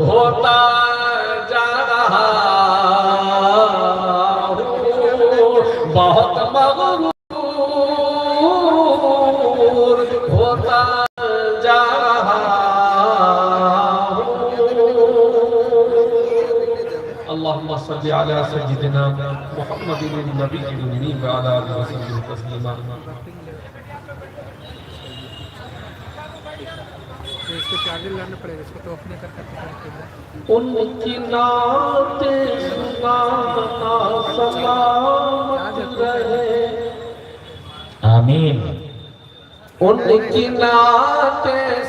ہوتا جا رہا ہوں، بہت مغرور ہوتا جا رہا ہوں۔ اللہم صلی علی سیدنا محمد النبی الامین وعلی آلہ وصحبہ تسلیما۔ اس کو چارجر لانا پڑے گا، اس کو تو اپنے کر کے ان کی نعت سنانا سلامت رہے، آمین۔ ان کی نعت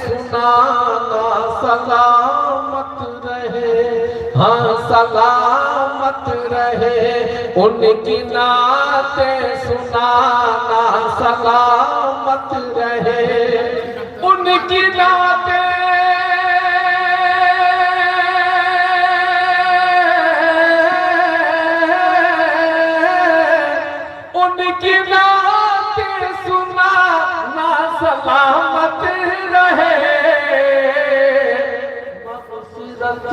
سنانا سلامت رہے، ہاں سلامت رہے، ان کی نعت سنانا سلامت رہے، ان کی نعت سلامت رہے، مغفرت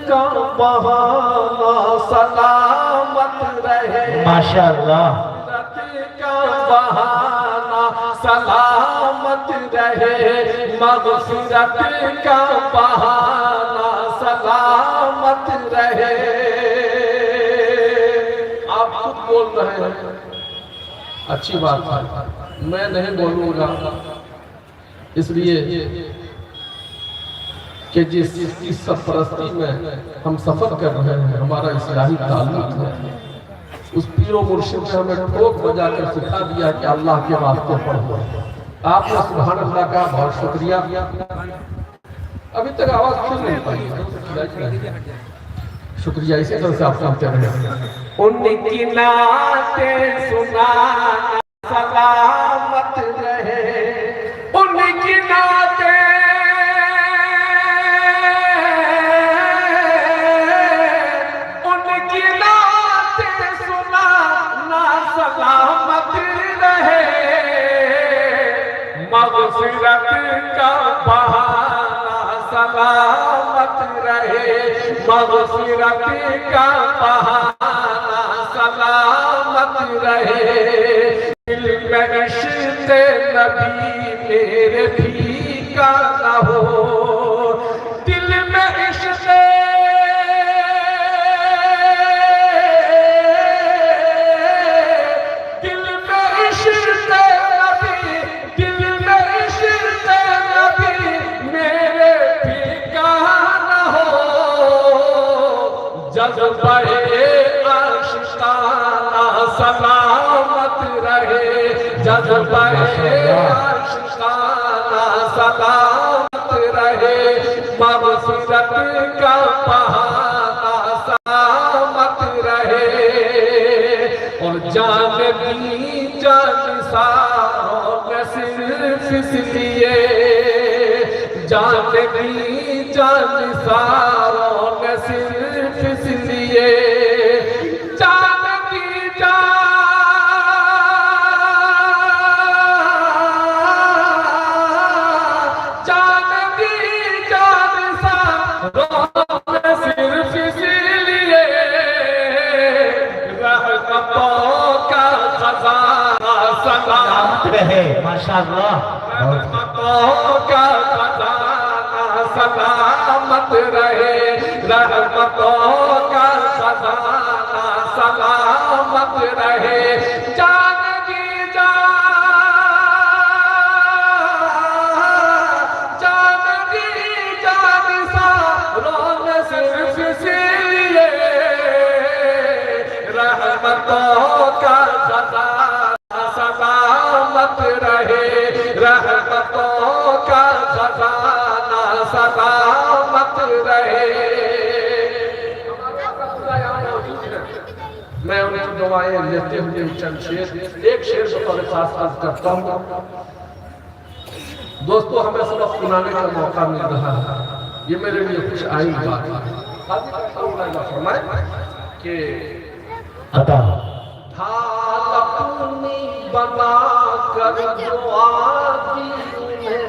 کا بہانہ سلامت رہے، ماشاءاللہ، مغفرت کا بہانہ سلامت رہے، مغفرت کا بہانہ سلامت رہے۔ آپ خود بول رہے ہیں، اچھی بات ہے، میں نہیں بولوں گا، اس لیے کہ جس سرپرستی میں ہم سفر کر رہے ہیں، ہمارا اصلاحی تعلق ہے، اس پیر و مرشد نے ہمیں ٹھوک بجا کر سکھا دیا کہ اللہ کے واسطے پڑھو۔ آپ نے سبحان اللہ کا بہت شکریہ، ابھی تک آواز کیوں نہیں پائی؟ شکریہ، اسی طرح سے آپ کہتے رہے۔ ان کی نعتیں سنانا سلامت رہے، ان کی نعتیں سنانا سلامت رہے، مغفرت کا بہانہ سلامت رہے، مغفرت کا بہانہ سلامت رہے، دل میں عشق نبی میرے پھیکا نہ ہو، دل میں عشق جذبہ عاشقانہ سلامت رہے، جذبہ عاشقانہ سلامت رہے، مغفرت کا بہانہ سلامت رہے، اور جان دی جان ساروں میں صرف اس لیے، جان دی جان ساروں میں صرف اس لیے، جان دی جان دی جان ساروں میں صرف اس لیے، رحمتوں کا خزانہ سلامت رہے، ماشاءاللہ، رحمتوں کا خزانہ سلامت رہے، رحمتوں کا خزانہ سلامت رہے، جان کی جان کی جان ساروں میں صرف اس لیے، رحمتوں کا خزانہ سلامت رہے، رحمتوں کا خزانہ سلامت رہے۔ میں انہیں دعائیں لیتے ہوئے چند شعر، ایک شعر بطور خاص عرض کرتا ہوں۔ دوستو، ہمیں سبق سنانے کا موقع مل رہا ہے، یہ میرے لیے کچھ آئین بات ہے۔ حاضر کرتا ہوں، اللہ فرمائے کہ عطا ڈھال اپنی بنا کر جو آتی ہے،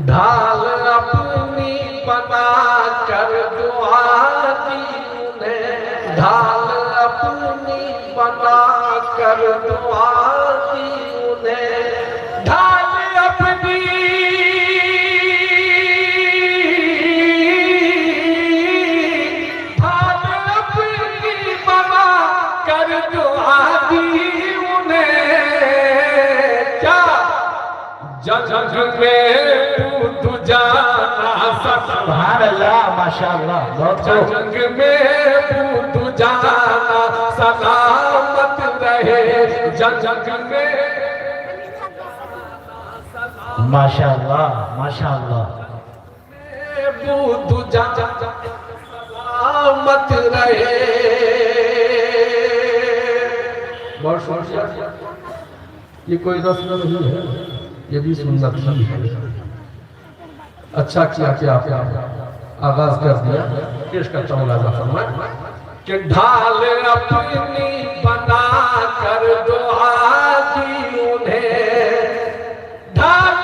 ڈھال اپنی بنا کر کر دعا کی انہیں ڈھال اپنی جنگ میں تو جانا سبحان اللہ ماشاءاللہ جنگ میں تو جانا سلامت رہے جنگ میں ماشاءاللہ ماشاءاللہ تو جانا سلامت رہے بہت شکریہ یہ کوئی رسم نہیں ہے یہ بھی سنت ہے اچھا کیا کہ آپ آغاز کر دیا پیش کرتا ہوں لازم فرمائے کہ ڈھال اپنی بنا کر دعا دی انہیں ڈھال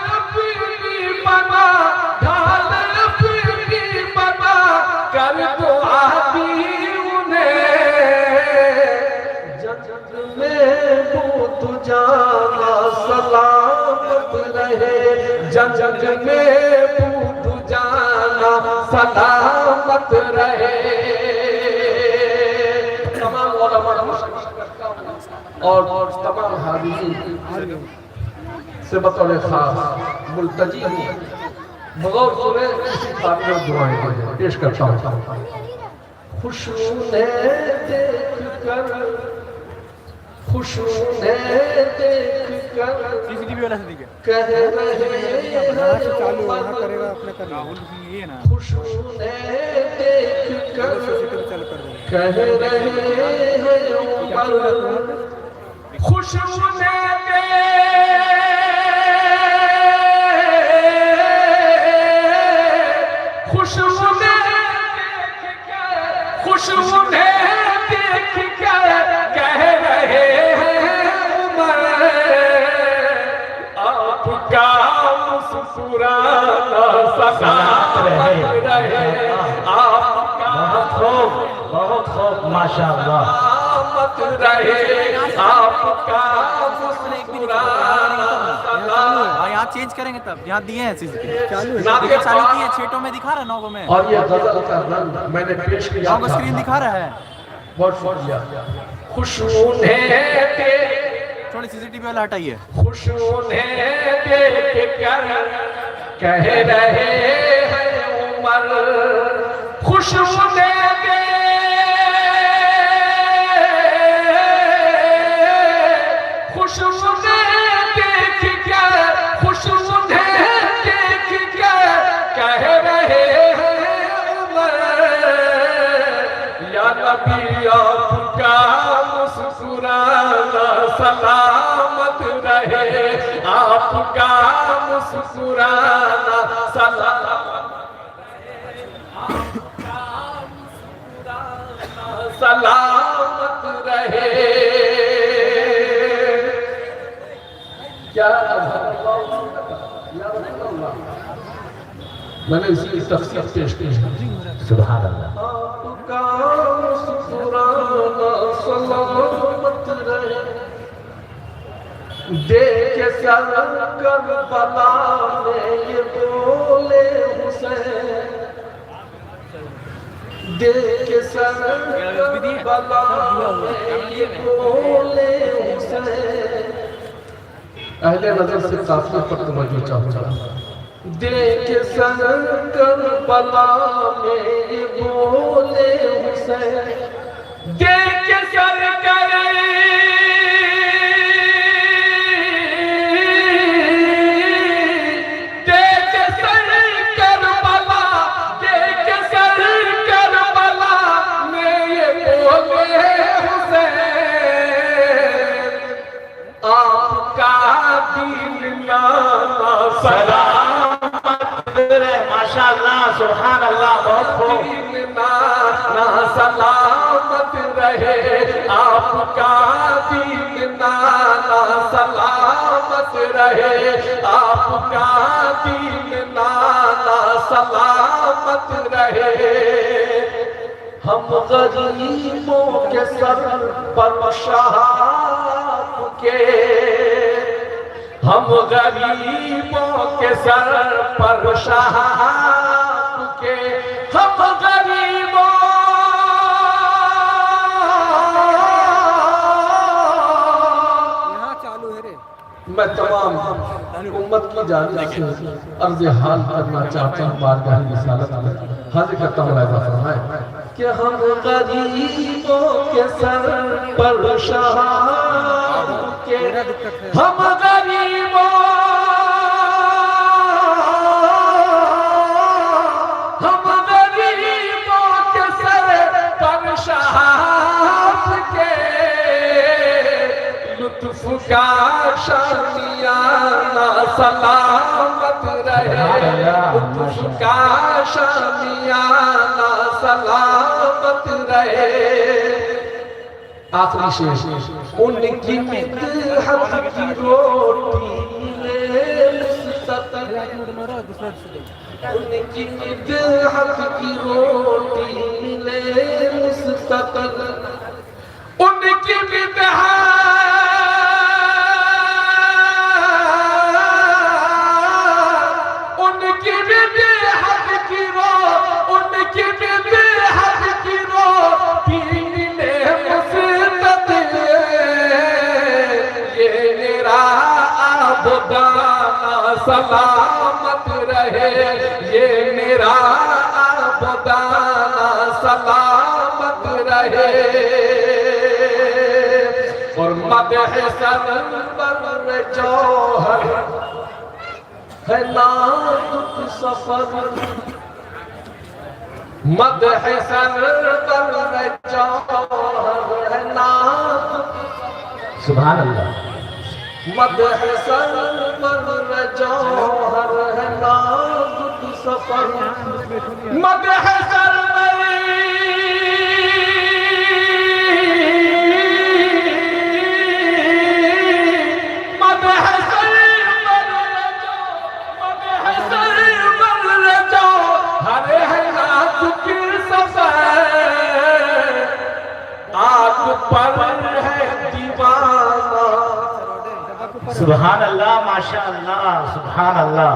اپنی بنا ڈھال اپنی بنا کر دعا دی جانا سلامت رہے جنگ میں تو جانا سلامت رہے تمام علماء اور تمام حاضرین سے بطور خاص ملتجی ہوں بغور سنے اسی خاطر دعائیں دیں پیش کرتا ہوں خوشو نے دیکھ کر خوشو نے دیکھ کر کہہ رہے ہیں خوشو نے دیکھ کر کہہ رہے ہیں خوشو نے خوشو نے خوشو نے دیکھ کر کہہ رہے کا مسکرانا سلامت رہے بہت خوب ماشاءاللہ سلامت رہے آپ کا مسکرانا یہاں چینج کریں گے تب یہاں دیے ہیں چالو کی ہے چھیٹوں میں دکھا رہا ہے نوگوں میں اور یہ غزل کا رنگ میں نے پیش کیا نوگوں سکرین دکھا رہا ہے بہت شکریہ خوشو نے تھوڑی سی سی ٹی وی والا ہٹائیے خوشو نے دیکھ کر کہہ رہے ہیں عمر خوشو نے خوشو نے دیکھ کر خوشو نے دیکھ کر کہہ رہے ہیں عمر یا نبی آپ کا مسکرانا سلامت رہے آپ کا مسکرانا سلامت رہے کیا میں نے اسی تفسیر پیش کی سبحان اللہ آپ کا مسکرانا سلامت رہے دیکھ سر کربلا میں یہ بولے حسین دیکھ سر کربلا میں یہ بولے حسین اہل نظر سے قافلہ پر توجہ چاہتا دیکھ سر کربلا میں یہ بولے حسین دیکھ سر ماشاءاللہ سبحان اللہ بہت خوب سلامت رہے آپ کا دین نانا سلامت رہے، آپ کا دین نانا سلامت رہے، ہم غریبوں کے سر پر شہاب کے، ہم غریبوں کے سر پر شہاب کے، ہم غریبوں یہاں چالو ہے رے میں تمام امت کی جانب سے عرض حال کرنا چاہتا ہوں بارگاہ رسالت میں حاضر کرتا ہوں لہذا فرمائے کہ ہم غریبوں کے سر پر شہاب کے، ہم غریبوں کے سر پر شہاب کے، لطف کا شامیانہ سلامت رہے، لطف کا شامیانہ سلامت رہے۔ آخری شعر، ان کی مدحت کی روٹی ملے مستقل، ان کی مدحت کی روٹی ملے مستقل، ان کی مدحت سلامت رہے، یہ میرا عبدانہ سلامت رہے، اور مدح سرور جوہر ہے نازک سفر، مدح سرور جوہر ہے نازک، سبحان اللہ، مدح سرور جوہر ہے نازک سفر، مدح سرور جوہر ہے نازک سفر، آگ پر ہے دیوانہ، سبحان اللہ، ماشاء اللہ، سبحان اللہ۔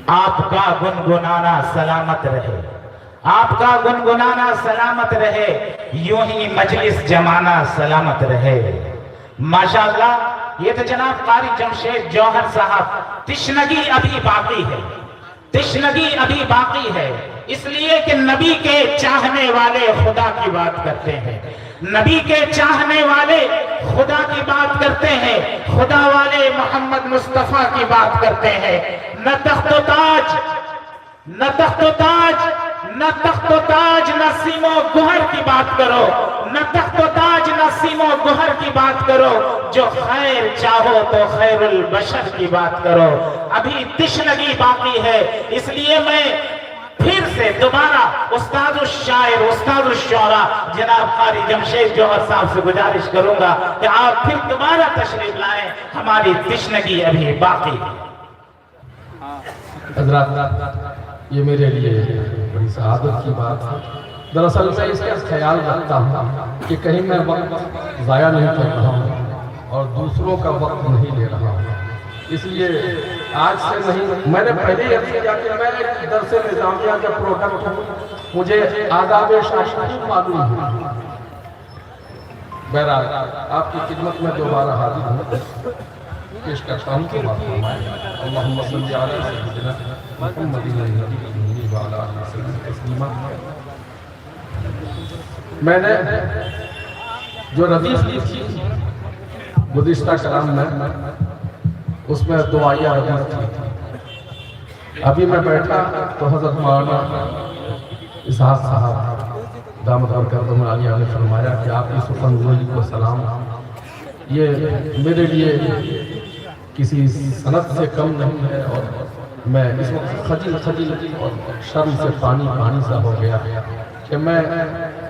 آپ کا گنگنانا سلامت رہے، آپ کا گنگنانا سلامت رہے، یوں ہی مجلس جمانا سلامت رہے۔ ماشاءاللہ، یہ تو جناب قاری جمشید جوہر صاحب، تشنگی ابھی باقی ہے، تشنگی ابھی باقی ہے، اس لیے کہ نبی کے چاہنے والے خدا کی بات کرتے ہیں، نبی کے چاہنے والے خدا کی بات کرتے ہیں، خدا والے محمد مصطفیٰ کی بات کرتے ہیں۔ نہ تخت و تاج، نہ تخت و تاج، نہ تخت و تاج، نہ سیم و گوہر کی بات کرو، نہ تخت و تاج، نہ سیم و گوہر کی بات کرو، جو خیر چاہو تو خیر البشر کی بات کرو۔ ابھی تشنگی باقی ہے، اس لیے میں پھر سے دوبارہ استاد الشاعر، استاد الشعراء جناب قاری جمشید جوہر صاحب سے گزارش کروں گا کہ آپ پھر دوبارہ تشریف لائیں، ہماری تشنگی ابھی باقی ہے۔ حضرات، یہ میرے لیے بڑی سعادت کی بات ہے۔ دراصل میں اس کا خیال رکھتا ہوں کہ کہیں میں وقت ضائع نہیں کر رہا ہوں اور دوسروں کا وقت نہیں لے رہا ہوں، اس لیے آج سے نہیں، میں نے پہلے ہی عرض کیا کہ میں ایک درس نظامیہ کا پروڈکٹ ہوں، مجھے آداب شاعری معلوم ہے۔ بہرحال آپ کی خدمت میں دوبارہ حاضر ہوں، پیش کرتا ہوں کہ بات فرمائیں۔ اللہم صلی علی سیدنا محمد النبی وعلی آلہ وسلم تسلیما۔ میں نے جو ردیف لی تھی گزشتہ کلام میں، اس میں دعائیہ ردیف تھی۔ ابھی میں بیٹھا تو حضرت مولانا اسحاق صاحب دامت برکاتہم العالیہ نے فرمایا کہ آپ کی سخن گوئی کو سلام، یہ میرے لیے کسی سند سے کم نہیں ہے، اور میں اس وقت خجل اور شرم سے پانی سا ہو گیا کہ میں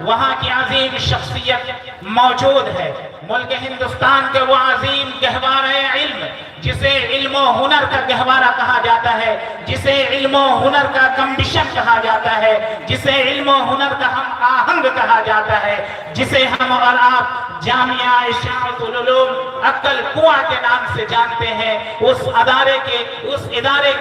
وہاں کی عظیم شخصیت موجود ہے۔ ملک ہندوستان کے وہ عظیم گہوارہ علم جسے علم و ہنر کا گہوارہ کہا جاتا ہے، جسے علم و ہنر کا کمبشن کہا جاتا ہے، جسے علم و ہنر کا ہم آہنگ کہا جاتا ہے، جسے ہم اور آپ جامعہ اشاعت العلوم عقل کنواں کے نام سے جانتے ہیں، اس ادارے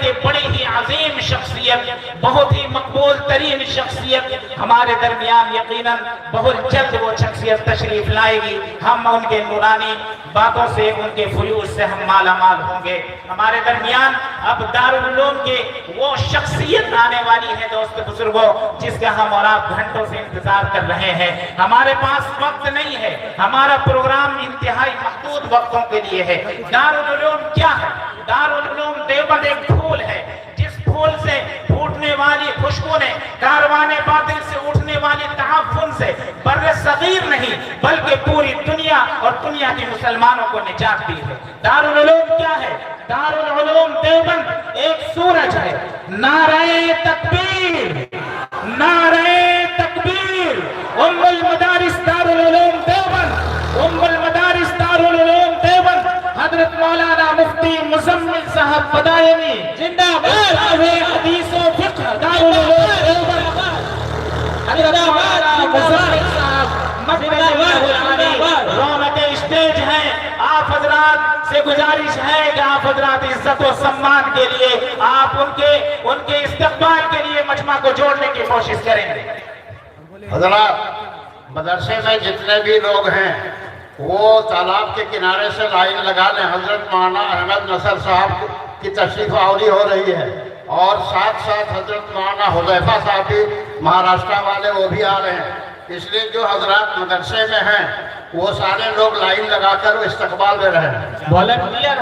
کے بڑی ہی عظیم شخصیت، بہت ہی مقبول ترین شخصیت ہمارے درمیان یقیناً بہت جلد وہ شخصیت تشریف لائے گی۔ ہم ان کے نورانی باتوں سے، ان کے فیوز سے ہم مالا مال ہوں گے۔ ہمارے درمیان اب دارالعلوم کے وہ شخصیت آنے والی ہے دوست بزرگوں، جس کا ہم اور آپ گھنٹوں سے انتظار کر رہے ہیں۔ ہمارے پاس وقت نہیں ہے، ہمارا پروگرام انتہائی محدود وقتوں کے لیے ہے۔ دارالعلوم کیا ہے؟ دارالعلوم دیوبند ایک پھول ہے، جس پھول سے پھوٹنے والی خوشبو نے کاروان باطل سے اٹھنے والی تعفن سے بر صغیر نہیں بلکہ پوری دنیا اور دنیا کے مسلمانوں کو نجات دی ہے۔ دارالعلوم کیا ہے؟ دارالعلوم دیوبند ایک سورج ہے۔ نعرہ تکبیر، نعرہ تکبیر، ام المدارس دارالعلوم دیوبند، ام المدارس دارالعلوم دیوبند، حضرت مولانا مفتی مزمل صاحب فدائینی زندہ باد، حدیث و فقہ دارالعلوم دیوبند، حضرت مولانا مزمل صاحب رونق اسٹیج ہیں۔ آپ حضرات سے گزارش ہے کہ آپ حضرات عزت و سمان کے لیے آپ ان کے استقبال کے لیے مجمع کو جوڑنے کی کوشش کریں گے۔ حضرات مدرسے میں جتنے بھی لوگ ہیں وہ تالاب کے کنارے سے لائن لگا لیں۔ حضرت مولانا احمد نصر صاحب کی تشریف آوری ہو رہی ہے، اور ساتھ ساتھ حضرت مولانا حذیفہ صاحب بھی مہاراشٹر والے وہ بھی آ رہے ہیں۔ اس لیے جو حضرات مدرسے میں ہیں وہ سارے لوگ لائن لگا کر استقبال دے رہے ہیں۔ والنٹیئر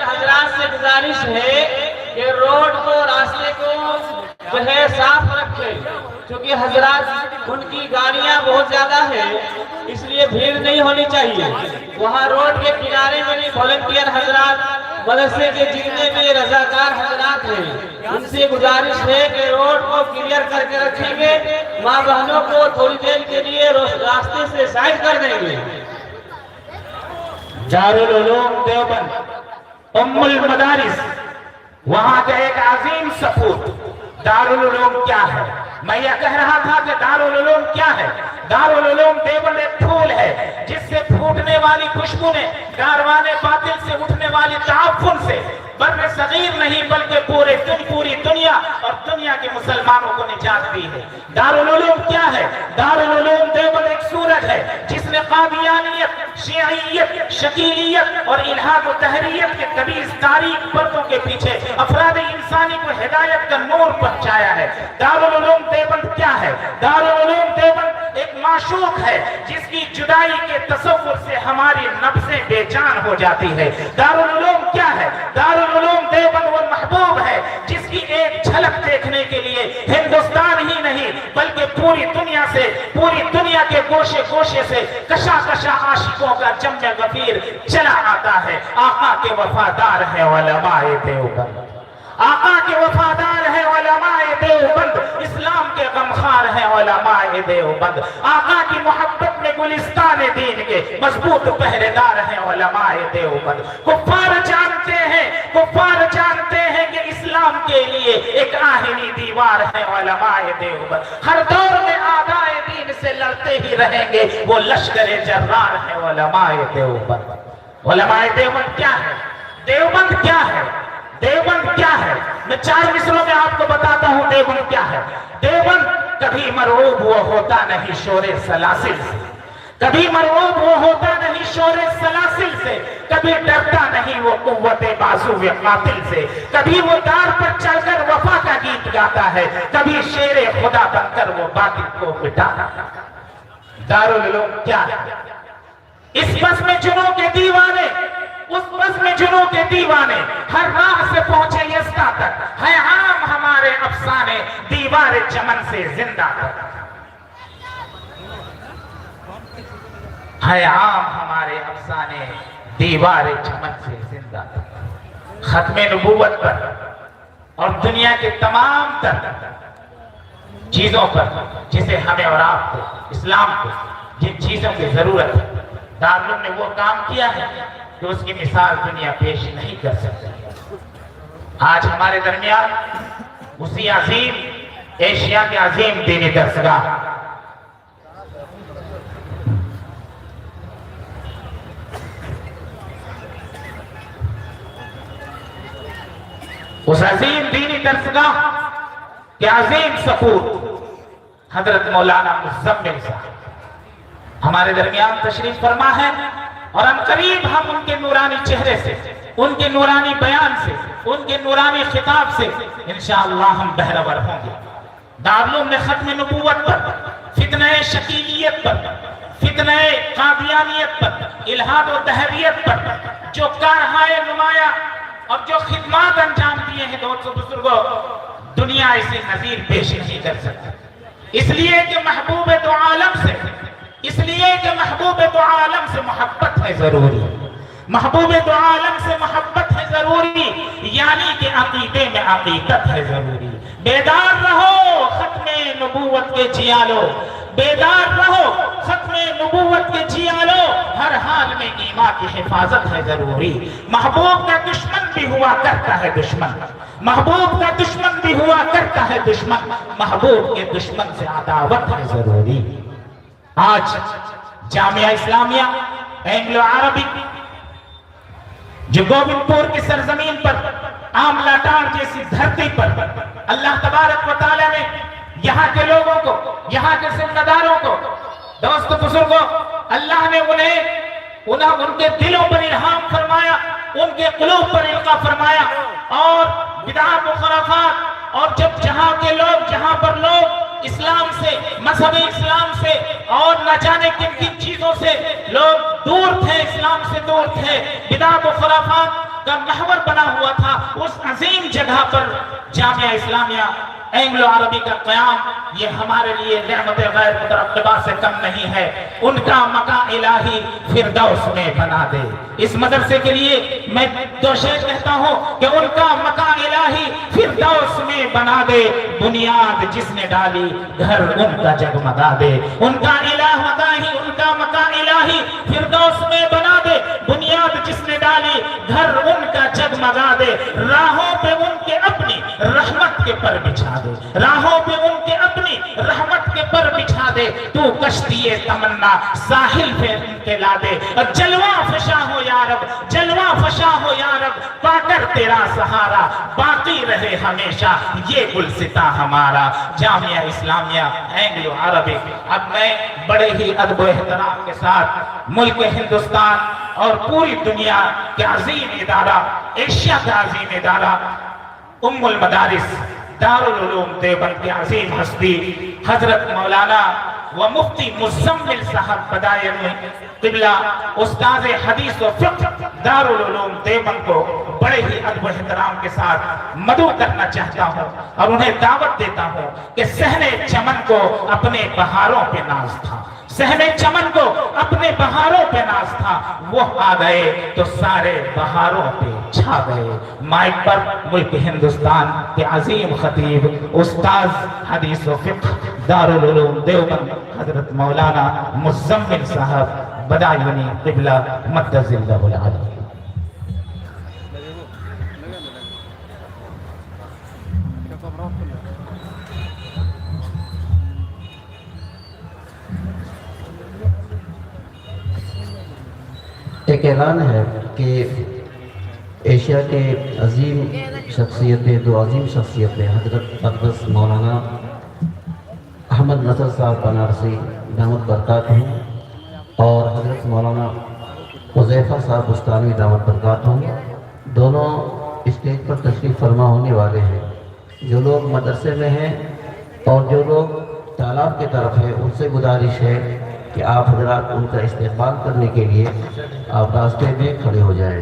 حضرات سے گزارش ہے کہ روڈ کو، راستے کو جو ہے صاف رکھے، کیونکہ حضرات ان کی گاڑیاں بہت زیادہ ہیں، اس لیے بھیڑ نہیں ہونی چاہیے۔ وہاں روڈ کے کنارے میں بھی والنٹیئر حضرات، مدرسے کے جتنے بھی رضاکار حضرات ہیں، ان سے گزارش ہے کہ روڈ کو کلیئر کر کے رکھیں گے، ماں بہنوں کو تھوڑی دیر کے لیے راستے سے سائڈ کر دیں گے۔ دارالعلوم دیوبند ام المدارس، وہاں کا ایک عظیم سپوت۔ دارالعلوم کیا ہے؟ میں یہ کہہ رہا تھا کہ دارالعلوم کیا ہے؟ دارالعلوم دیوبند ایک پھول ہے جس سے پھوٹنے والی خوشبو نے کاروان باطل سے اٹھنے والی تعفن سے بر صغیر نہیں بلکہ پوری دنیا اور دنیا کے مسلمانوں کو نجات دی ہے۔ دارالعلوم کیا ہے؟ دارالعلوم دیوبند ایک سورج ہے جس نے قادیانیت، شیعیت، شکیلیت اور الحاد و تحریت کے قبیح تاریخ پردوں کے پیچھے افراد انسانی کو ہدایت کا نور پہنچایا ہے۔ دارالعلوم دیوبند کیا ہے؟ دارالعلوم دیوبند ایک معشوق ہے جس کی جدائی کے تصور سے ہماری نفسیں بے جان ہو جاتی ہے۔ دارالعلوم کیا ہے؟ دارالعلوم دیوبند وہ محبوب ہے جس کی ایک جھلک دیکھنے کے لیے ہندوستان ہی نہیں بلکہ پوری دنیا سے، پوری دنیا کے گوشے گوشے سے کشا عاشقوں کا جمع غفیر چلا آتا ہے۔ آقا کے وفادار ہے علماء دیوبند، آقا کے وفادار ہے علماء دیوبند، اسلام کے غمخوار ہے علماء دیوبند، آقا کی محبت میں گلستان دین کے مضبوط پہرے دار ہیں علماء دیوبند۔ کفار جانتے ہیں کہ اسلام کے لیے ایک آہنی دیوار ہے علماء دیوبند، ہر دور میں اعداء دین سے لڑتے ہی رہیں گے، وہ لشکر جرار ہے علماء دیوبند۔ علماء دیوبند کیا ہے؟ دیوبند کیا ہے؟ دیوبند کیا ہے؟ میں 4 مصروں میں آپ کو بتاتا ہوں دیوبند کیا ہے۔ دیوبند کبھی مرعوب وہ ہوتا نہیں شور سلاسل سے، کبھی مرعوب وہ ہوتا نہیں شور سلاسل سے، کبھی ڈرتا نہیں وہ قوت بازو قاتل سے، کبھی وہ دار پر چڑھ کر وفا کا گیت گاتا ہے، کبھی شیر خدا بن کر وہ باطل کو مٹاتا ہے۔ دارالعلوم کیا ہے؟ اس بس میں جنوں کے دیوانے، اس بس میں جنوں کے دیوانے ہر راہ سے پہنچے یزدہ تک، ہے عام ہمارے افسانے دیوار چمن سے زندہ تک، ہے عام ہمارے افسانے دیوار چمن سے زندہ تک۔ ختم نبوت پر اور دنیا کے تمام تر چیزوں پر جسے ہمیں اور آپ کو، اسلام کو جن چیزوں کی ضرورت ہے، دارالعلوم نے وہ کام کیا ہے کہ اس کی مثال دنیا پیش نہیں کر سکتی۔ آج ہمارے درمیان اسی عظیم ایشیا کے عظیم دینی درسگاہ اس عظیم دینی درسگاہ کے عظیم سپوت حضرت مولانا مزمل صاحب ہمارے درمیان تشریف فرما ہے، اور ہم قریب ہم ان کے نورانی چہرے سے، ان کے نورانی بیان سے، ان کے نورانی خطاب سے انشاءاللہ ہم بہرور ہوں گے۔ دارالعلوم نے ختم نبوت پر، فتنہ شکیلیت پر، فتنہ قادیانیت پر، الہاد و دہریت پر جو کارہائے نمایاں اور جو خدمات انجام دیے ہیں دوستو بزرگوں، دنیا اسے نظیر پیش نہیں کر سکتی۔ اس لیے کہ محبوب دو عالم سے، اس لیے کہ محبوب دو عالم سے محبت ہے ضروری، محبوب دو عالم سے محبت ہے ضروری، یعنی کہ عقیدے میں عقیدت ہے ضروری۔ بیدار رہو ختم نبوت کے جیالو، بیدار رہو ختم نبوت کے جیالو، ہر حال میں ایمان کی حفاظت ہے ضروری۔ محبوب کا دشمن بھی ہوا کرتا ہے دشمن، محبوب کا دشمن بھی ہوا کرتا ہے دشمن، محبوب کے دشمن سے عداوت ہے ضروری۔ آج جامعہ اسلامیہ اینگلو عربی جو گوبندپور کی سرزمین پر، آملہ ٹار جیسی دھرتی پر اللہ تبارک و تعالی نے یہاں کے لوگوں کو، یہاں کے ذمہ داروں کو، دوست بزرگوں، اللہ نے ان کے دلوں پر الہام فرمایا، ان کے قلوب پر القاء فرمایا، اور بدعات و خرافات، اور جب جہاں کے لوگ، جہاں پر لوگ اسلام سے، مذہب اسلام سے اور نہ جانے کن کن چیزوں سے لوگ دور تھے، اسلام سے دور تھے، بدعات و خرافات کا محور بنا ہوا تھا، اس عظیم جگہ پر جامعہ اسلامیہ اینگلو عربی کا قیام یہ ہمارے لیے نعمت غیر مترقبہ سے کم نہیں ہے۔ ان کا مکان الہی فردوس میں بنا دے۔ اس مدرسے کے لیے میں دو شعر کہتا ہوں کہ ان کا مکان الہی فردوس میں بنا دے، بنیاد جس نے ڈالی گھر ان کا جگمگا دے۔ ان کا الہ مداہی، ان کا مکان الہی فردوس میں بنا دے، بنیاد جس نے ڈالی گھر ان کا جگمگا دے۔ راہوں پہ ان کے اپنی رحمت کے پر بچھا دے، راہوں پہ ان کے اپنی رحمت کے پر بچھا دے، تو کشتی تمنا ساحل پہ ان کے لا دے۔ جلوہ فشاں ہو یا رب، جلوہ فشاں ہو یا رب، پا کر تیرا سہارا باقی رہے ہمیشہ یہ گلستہ ہمارا۔ جامعہ اسلامیہ اینگلو عربی، اب میں بڑے ہی ادب و احترام کے ساتھ ملک ہندوستان اور پوری دنیا کے عظیم ادارہ، ایشیا کا عظیم ادارہ ام المدارس دارالعلوم دیوبند کی عظیم ہستی حضرت مولانا و مفتی مزمل صاحب بدائن قبلہ استاذ حدیث و فقہ دارالعلوم دیوبند کو بڑے ہی ادب و احترام کے ساتھ مدعو کرنا چاہتا ہوں اور انہیں دعوت دیتا ہوں کہ صحن چمن کو اپنے بہاروں پہ ناز تھا، صحن چمن کو اپنے بہاروں پہ ناز تھا، وہ آ گئے تو سارے بہاروں پہ چھا گئے۔ مائک پر ملک ہندوستان کے عظیم خطیب استاذ حدیث و فقہ دارالعلوم دیوبند حضرت مولانا مزمل صاحب بدایونی قبلہ مدد اللہ العالی۔ ایک اعلان ہے کہ ایشیا کے عظیم شخصیتیں، دو عظیم شخصیتیں حضرت اقدس مولانا احمد نصر صاحب بنارسی دامت برکات ہوں اور حضرت مولانا حذیفہ صاحب بستانی دامت برکات ہوں، دونوں اسٹیج پر تشریف فرما ہونے والے ہیں۔ جو لوگ مدرسے میں ہیں اور جو لوگ تالاب کی طرف ہیں ان سے گزارش ہے کہ آپ حضرات ان کا استقبال کرنے کے لیے آپ راستے میں کھڑے ہو جائیں۔